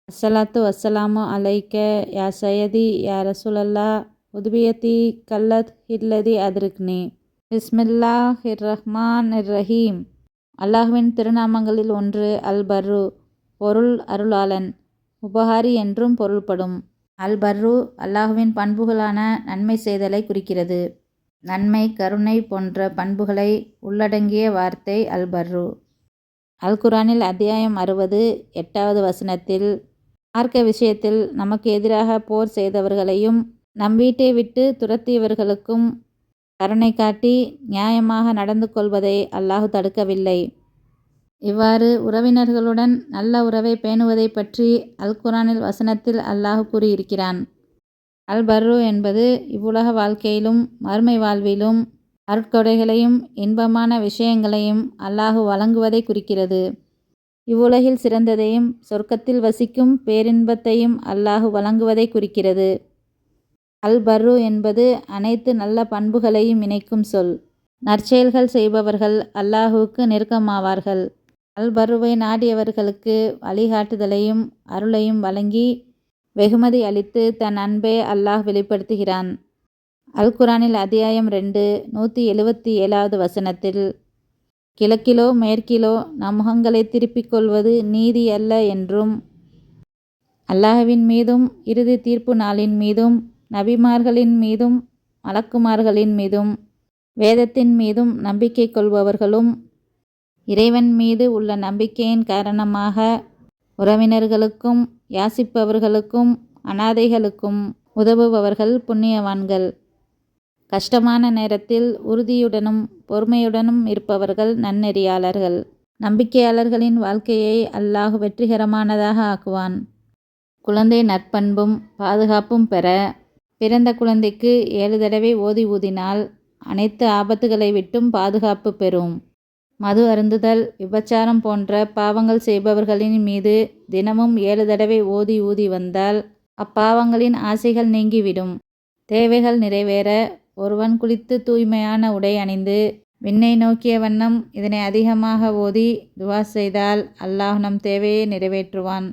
அஸ்ஸலாத்து வஸ்ஸலாமு அலைக்க யா சையதி யா ரசூலல்லா உதுபியத்தி கல்லத் ஹில்லதி அதிருக்னி. பிஸ்மில்லாஹிர் ரஹ்மானிர் ரஹீம். அல்லாஹ்வின் திருநாமங்களில் ஒன்று அல் பர்ரு, பொருள் அருளாளன், உபகாரி என்றும் பொருள்படும். அல் பர்ரு அல்லாஹ்வின் பண்புகளான நன்மை செய்தலை குறிக்கிறது. நன்மை, கருணை போன்ற பண்புகளை உள்ளடங்கிய வார்த்தை அல் பர்ரு. அல் குர்ஆனில் அத்தியாயம் 60 8வது வசனத்தில் மார்க்க விஷயத்தில் நமக்கு எதிராக போர் செய்தவர்களையும் நம் வீட்டை விட்டு துரத்தியவர்களுக்கும் கருணை காட்டி நியாயமாக நடந்து கொள்வதை அல்லாஹ் தடுக்கவில்லை. இவ்வாறு உறவினர்களுடன் நல்ல உறவை பேணுவதை பற்றி அல் குர்ஆனில் வசனத்தில் அல்லாஹ் கூறியிருக்கிறான். அல் பர்ரு என்பது இவ்வுலக வாழ்க்கையிலும் மறுமை வாழ்விலும் அருட்கொடைகளையும் இன்பமான விஷயங்களையும் அல்லாஹ் வழங்குவதை குறிக்கிறது. இவ்வுலகில் சிறந்ததையும் சொர்க்கத்தில் வசிக்கும் பேரின்பத்தையும் அல்லாஹ் வழங்குவதை குறிக்கிறது. அல் பர்ரு என்பது அனைத்து நல்ல பண்புகளையும் இணைக்கும் சொல். நற்செயல்கள் செய்பவர்கள் அல்லாஹுவுக்கு நெருக்கமாவார்கள். அல் பர்ருவை நாடியவர்களுக்கு வழிகாட்டுதலையும் அருளையும் வழங்கி வெகுமதி அளித்து தன் அன்பை அல்லாஹ் வெளிப்படுத்துகிறான். அல் குர்ஆனில் அத்தியாயம் 2 177வது வசனத்தில் கிழக்கிலோ மேற்கிலோ நம் முகங்களை திருப்பிக் கொள்வது நீதி அல்ல என்றும், அல்லாஹ்வின் மீதும் இறுதி தீர்ப்பு நாளின் மீதும் நபிமார்களின் மீதும் மலக்குமார்களின் மீதும் வேதத்தின் மீதும் நம்பிக்கை கொள்பவர்களும் இறைவன் மீது உள்ள நம்பிக்கையின் காரணமாக உறவினர்களுக்கும் யாசிப்பவர்களுக்கும் அனாதைகளுக்கும் உதவுபவர்கள் புண்ணியவான்கள். கஷ்டமான நேரத்தில் உறுதியுடனும் பொறுமையுடனும் இருப்பவர்கள் நன்னெறியாளர்கள். நம்பிக்கையாளர்களின் வாழ்க்கையை அல்லாஹ் வெற்றிகரமானதாக ஆக்குவான். குழந்தை நற்பண்பும் பாதுகாப்பும் பெற பிறந்த குழந்தைக்கு 7 தடவை ஓதி ஊதினால் அனைத்து ஆபத்துகளை விட்டும் பாதுகாப்பு பெறும். மது அருந்துதல், விபச்சாரம் போன்ற பாவங்கள் செய்பவர்களின் மீது தினமும் 7 தடவை ஓதி ஊதி வந்தால் அப்பாவங்களின் ஆசைகள் நீங்கிவிடும். தேவைகள் நிறைவேற ஒருவன் குளித்து தூய்மையான உடை அணிந்து விண்ணை நோக்கிய வண்ணம் இதனை அதிகமாக ஓதி துவா செய்தால் அல்லாஹ் நம் தேவையை நிறைவேற்றுவான்.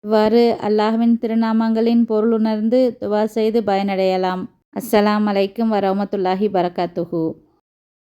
இவ்வாறு அல்லாஹ்வின் திருநாமங்களின் பொருளுணர்ந்து துவா செய்து பயனடையலாம். அஸ்ஸலாமு அலைக்கும் வரஹ்மத்துல்லாஹி பரகாத்துஹு.